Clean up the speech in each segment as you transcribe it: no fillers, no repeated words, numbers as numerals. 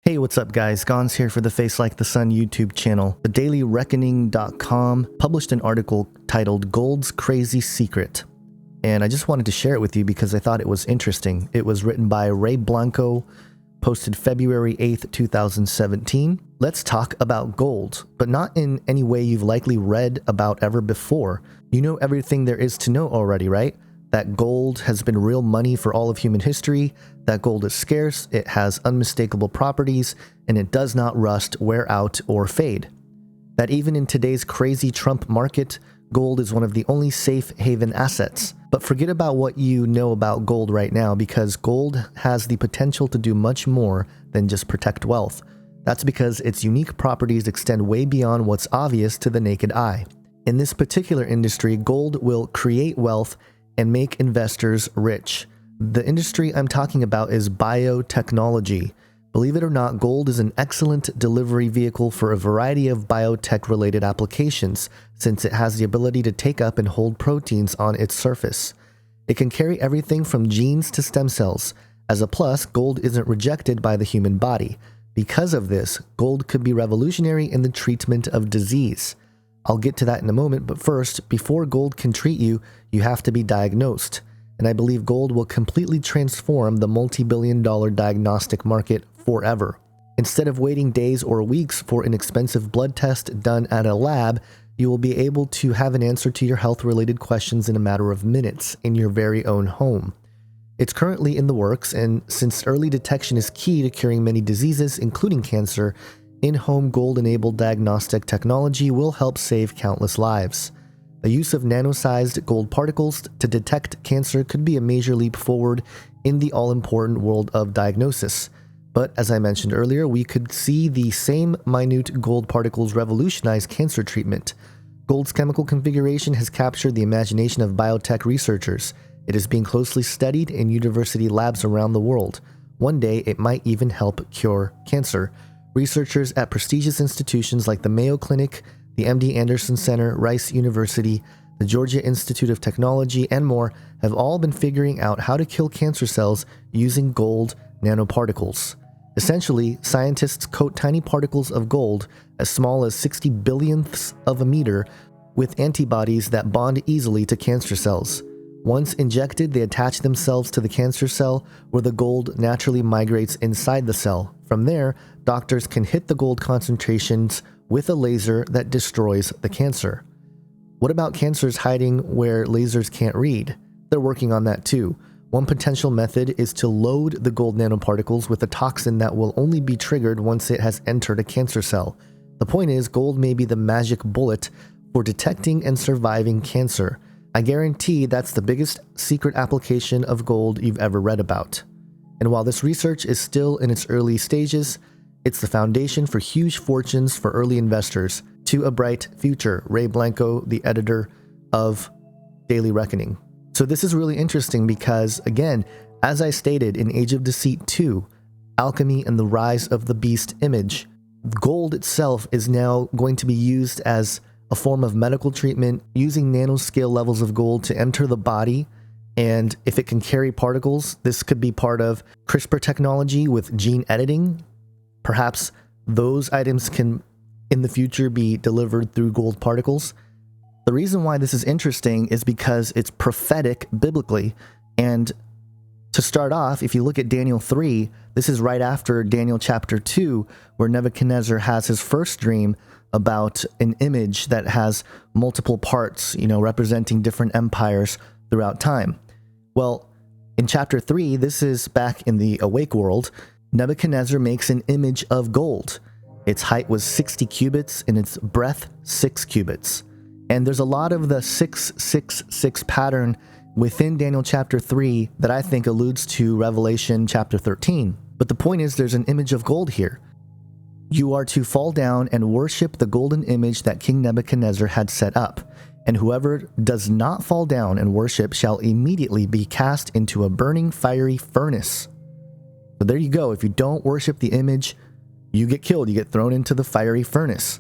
Hey, what's up guys? Gons here for the Face Like the Sun YouTube channel. TheDailyReckoning.com published an article titled Gold's Crazy Secret. And I just wanted to share it with you because I thought it was interesting. It was written by Ray Blanco, posted February 8th, 2017. Let's talk about gold, but not in any way you've likely read about ever before. You know everything there is to know already, right? That gold has been real money for all of human history, that gold is scarce, it has unmistakable properties, and it does not rust, wear out, or fade. That even in today's crazy Trump market, gold is one of the only safe haven assets. But forget about what you know about gold right now, because gold has the potential to do much more than just protect wealth. That's because its unique properties extend way beyond what's obvious to the naked eye. In this particular industry, gold will create wealth and make investors rich. The industry I'm talking about is biotechnology. Believe it or not, gold is an excellent delivery vehicle for a variety of biotech-related applications, since it has the ability to take up and hold proteins on its surface. It can carry everything from genes to stem cells. As a plus, gold isn't rejected by the human body. Because of this, gold could be revolutionary in the treatment of disease. I'll get to that in a moment, but first, before gold can treat you, you have to be diagnosed. And I believe gold will completely transform the multi-billion-dollar diagnostic market forever. Instead of waiting days or weeks for an expensive blood test done at a lab, you will be able to have an answer to your health-related questions in a matter of minutes in your very own home. It's currently in the works, and since early detection is key to curing many diseases, including cancer, in-home gold-enabled diagnostic technology will help save countless lives. The use of nano-sized gold particles to detect cancer could be a major leap forward in the all-important world of diagnosis. But as I mentioned earlier, we could see the same minute gold particles revolutionize cancer treatment. Gold's chemical configuration has captured the imagination of biotech researchers. It is being closely studied in university labs around the world. One day, it might even help cure cancer. Researchers at prestigious institutions like the Mayo Clinic, the MD Anderson Center, Rice University, the Georgia Institute of Technology, and more have all been figuring out how to kill cancer cells using gold nanoparticles. Essentially, scientists coat tiny particles of gold as small as 60 billionths of a meter with antibodies that bond easily to cancer cells. Once injected, they attach themselves to the cancer cell, where the gold naturally migrates inside the cell. From there, doctors can hit the gold concentrations with a laser that destroys the cancer. What about cancers hiding where lasers can't read? They're working on that too. One potential method is to load the gold nanoparticles with a toxin that will only be triggered once it has entered a cancer cell. The point is, gold may be the magic bullet for detecting and surviving cancer. I guarantee that's the biggest secret application of gold you've ever read about. And while this research is still in its early stages, it's the foundation for huge fortunes for early investors. To a bright future. Ray Blanco, the editor of Daily Reckoning. So this is really interesting because, again, as I stated in Age of Deceit 2, Alchemy and the Rise of the Beast image, gold itself is now going to be used as a form of medical treatment, using nanoscale levels of gold to enter the body. And if it can carry particles, this could be part of CRISPR technology with gene editing. Perhaps those items can, in the future, be delivered through gold particles. The reason why this is interesting is because it's prophetic biblically. And to start off, if you look at Daniel 3, this is right after Daniel chapter 2, where Nebuchadnezzar has his first dream about an image that has multiple parts, representing different empires throughout time. Well, in chapter 3, this is back in the awake world, Nebuchadnezzar makes an image of gold. Its height was 60 cubits and its breadth 6 cubits. And there's a lot of the 666 pattern within Daniel chapter 3 that I think alludes to Revelation chapter 13. But the point is, there's an image of gold here. You are to fall down and worship the golden image that King Nebuchadnezzar had set up. And whoever does not fall down and worship shall immediately be cast into a burning fiery furnace. So there you go. If you don't worship the image, you get killed. You get thrown into the fiery furnace.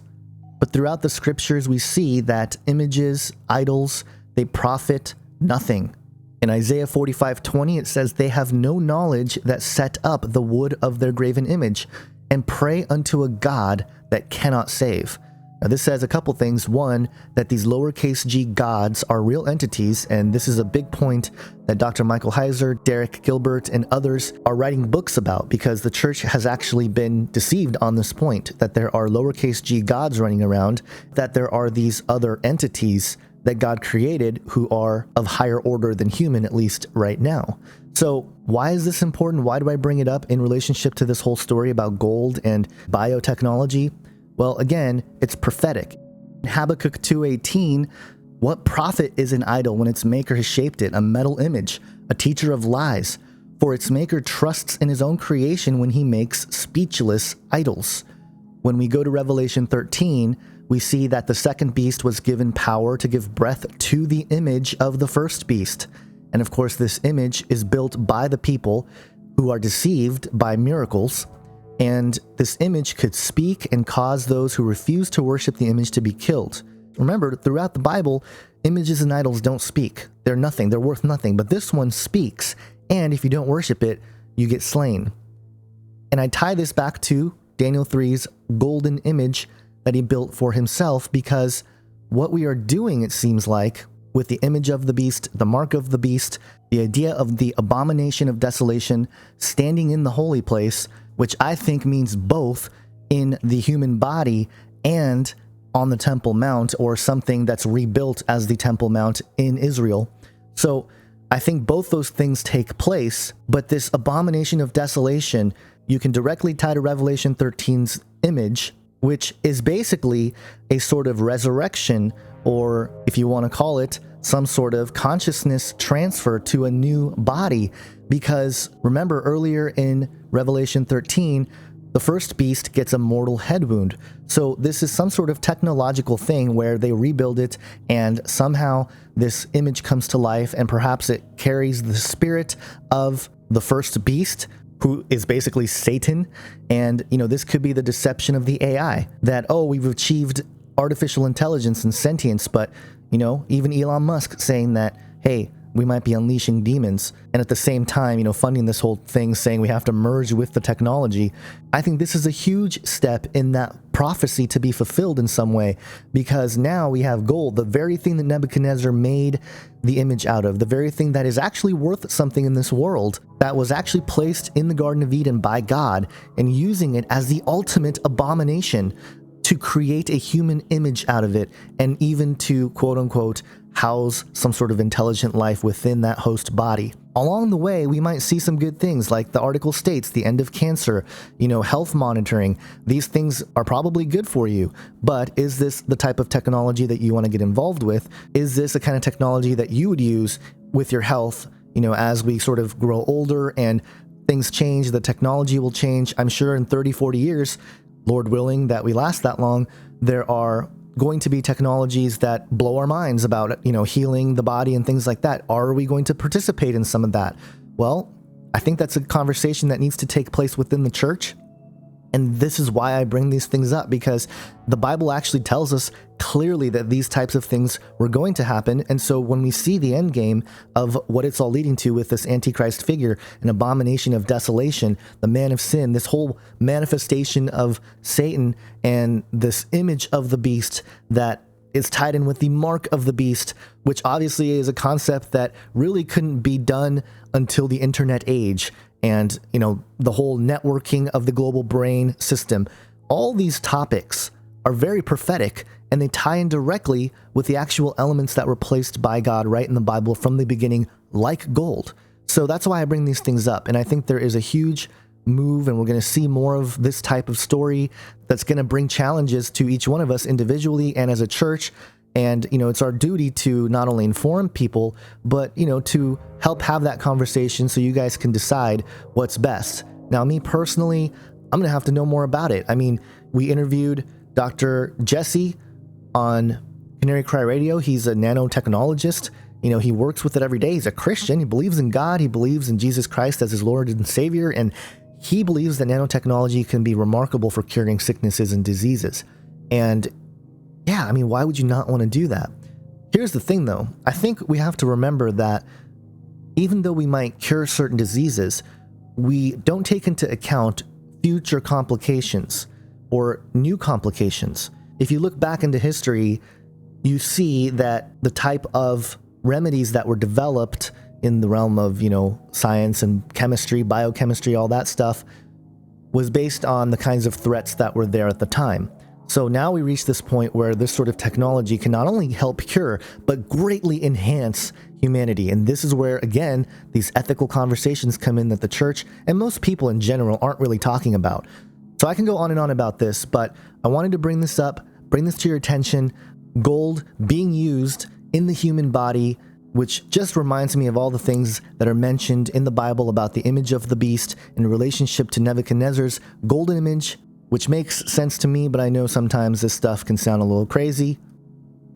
But throughout the scriptures, we see that images, idols, they profit nothing. In Isaiah 45:20, it says, "They have no knowledge that set up the wood of their graven image." and pray unto a God that cannot save. Now, this says a couple things. One, that these lowercase g gods are real entities, and this is a big point that Dr. Michael Heiser, Derek Gilbert, and others are writing books about, because the church has actually been deceived on this point, that there are lowercase g gods running around, that there are these other entities that God created who are of higher order than human, at least right now. So why is this important? Why do I bring it up in relationship to this whole story about gold and biotechnology? Well, again, it's prophetic. In Habakkuk 2:18, what profit is an idol when its maker has shaped it, a metal image, a teacher of lies? For its maker trusts in his own creation when he makes speechless idols. When we go to Revelation 13, we see that the second beast was given power to give breath to the image of the first beast. And of course, this image is built by the people who are deceived by miracles. And this image could speak and cause those who refuse to worship the image to be killed. Remember, throughout the Bible, images and idols don't speak. They're nothing. They're worth nothing. But this one speaks. And if you don't worship it, you get slain. And I tie this back to Daniel 3's golden image that he built for himself, because what we are doing, it seems like, with the image of the beast, the mark of the beast, the idea of the abomination of desolation standing in the holy place, which I think means both in the human body and on the Temple Mount, or something that's rebuilt as the Temple Mount in Israel. So I think both those things take place, but this abomination of desolation, you can directly tie to Revelation 13's image, which is basically a sort of resurrection, or if you want to call it, some sort of consciousness transfer to a new body. Because remember, earlier in Revelation 13, the first beast gets a mortal head wound. So this is some sort of technological thing where they rebuild it, and somehow this image comes to life, and perhaps it carries the spirit of the first beast, who is basically Satan. And, this could be the deception of the AI, that, oh, we've achieved artificial intelligence and sentience, but, even Elon Musk saying that, hey, we might be unleashing demons, and at the same time, funding this whole thing, saying we have to merge with the technology. I think this is a huge step in that prophecy to be fulfilled in some way, because now we have gold, the very thing that Nebuchadnezzar made the image out of, the very thing that is actually worth something in this world, that was actually placed in the Garden of Eden by God, and using it as the ultimate abomination to create a human image out of it, and even to, quote unquote, house some sort of intelligent life within that host body. Along the way, we might see some good things, like the article states, the end of cancer, health monitoring. These things are probably good for you, but is this the type of technology that you want to get involved with? Is this the kind of technology that you would use with your health, as we sort of grow older and things change, the technology will change. I'm sure in 30, 40 years, Lord willing that we last that long, there are going to be technologies that blow our minds about, healing the body and things like that. Are we going to participate in some of that? Well, I think that's a conversation that needs to take place within the church. And this is why I bring these things up, because the Bible actually tells us clearly that these types of things were going to happen. And so when we see the end game of what it's all leading to with this Antichrist figure, an abomination of desolation, the man of sin, this whole manifestation of Satan, and this image of the beast that is tied in with the mark of the beast, which obviously is a concept that really couldn't be done until the internet age. And, the whole networking of the global brain system. All these topics are very prophetic, and they tie in directly with the actual elements that were placed by God right in the Bible from the beginning, like gold. So that's why I bring these things up. And I think there is a huge move, and we're going to see more of this type of story that's going to bring challenges to each one of us individually and as a church. And, it's our duty to not only inform people, but, to help have that conversation so you guys can decide what's best. Now, me personally, I'm going to have to know more about it. I mean, we interviewed Dr. Jesse on Canary Cry Radio. He's a nanotechnologist. He works with it every day. He's a Christian. He believes in God. He believes in Jesus Christ as his Lord and Savior. And he believes that nanotechnology can be remarkable for curing sicknesses and diseases. And yeah, I mean, why would you not want to do that? Here's the thing, though. I think we have to remember that even though we might cure certain diseases, we don't take into account future complications or new complications. If you look back into history, you see that the type of remedies that were developed in the realm of, science and chemistry, biochemistry, all that stuff, was based on the kinds of threats that were there at the time. So now we reach this point where this sort of technology can not only help cure, but greatly enhance humanity. And this is where, again, these ethical conversations come in that the church and most people in general aren't really talking about. So I can go on and on about this, but I wanted to bring this up, bring this to your attention. Gold being used in the human body, which just reminds me of all the things that are mentioned in the Bible about the image of the beast in relationship to Nebuchadnezzar's golden image, which makes sense to me, but I know sometimes this stuff can sound a little crazy.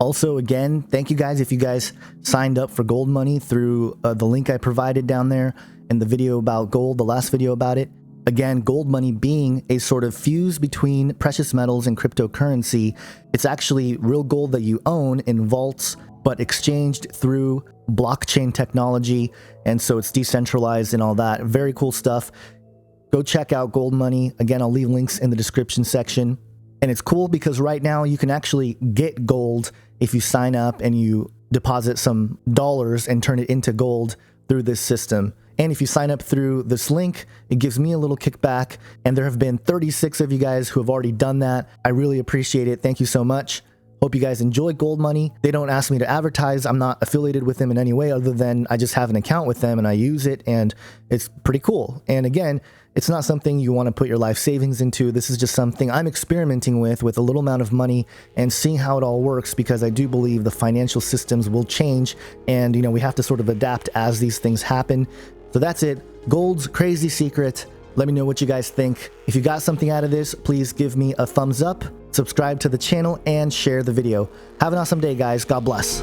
Also, again, thank you guys if you guys signed up for gold money through the link I provided down there in the video about gold, the last video about it. Again, gold money being a sort of fuse between precious metals and cryptocurrency. It's actually real gold that you own in vaults, but exchanged through blockchain technology. And so it's decentralized and all that. Very cool stuff. Go check out gold money. Again, I'll leave links in the description section. And it's cool because right now you can actually get gold if you sign up and you deposit some dollars and turn it into gold through this system. And if you sign up through this link, it gives me a little kickback. And there have been 36 of you guys who have already done that. I really appreciate it. Thank you so much. Hope you guys enjoy gold money. They don't ask me to advertise. I'm not affiliated with them in any way other than I just have an account with them and I use it and it's pretty cool. And again, it's not something you want to put your life savings into. This is just something I'm experimenting with a little amount of money and seeing how it all works, because I do believe the financial systems will change and, we have to sort of adapt as these things happen. So that's it. Gold's crazy secret. Let me know what you guys think. If you got something out of this, please give me a thumbs up, subscribe to the channel, and share the video. Have an awesome day, guys. God bless.